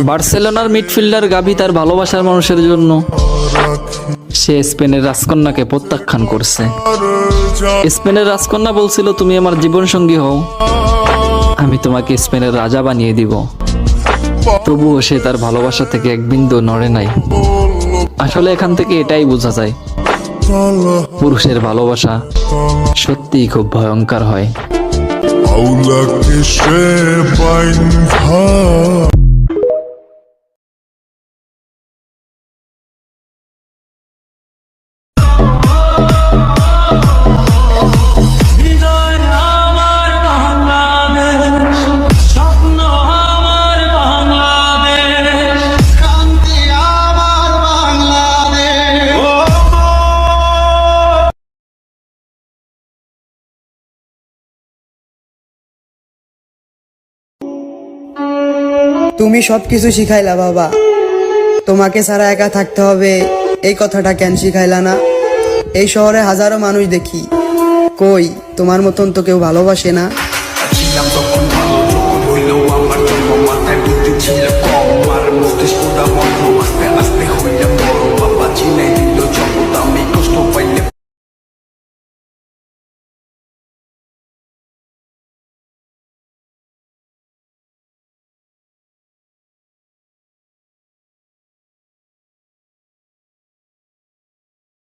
বার্সেলোনার মিডফিল্ডার গাভি তার ভালোবাসার মানুষের জন্য সে স্পেনের রাজকন্যাকে প্রত্যাখ্যান করছে। স্পেনের রাজকন্যা বলছিল, তুমি আমার জীবন সঙ্গী হও, আমি তোমাকে স্পেনের রাজা বানিয়ে দিব। তবুও সে তার ভালোবাসা থেকে এক বিন্দু নড়ে নাই। আসলে এখান থেকে এটাই বোঝা যায়, পুরুষের ভালোবাসা সত্যিই খুব ভয়ঙ্কর হয়। তুমি সবকিছু শিখাইলা বাবা, তোমাকে ছাড়া একা থাকতে হবে এই কথাটা কেন শিখাইলা না? এই শহরে হাজারো মানুষ দেখি, কই তোমার মতন তো কেউ ভালোবাসে না।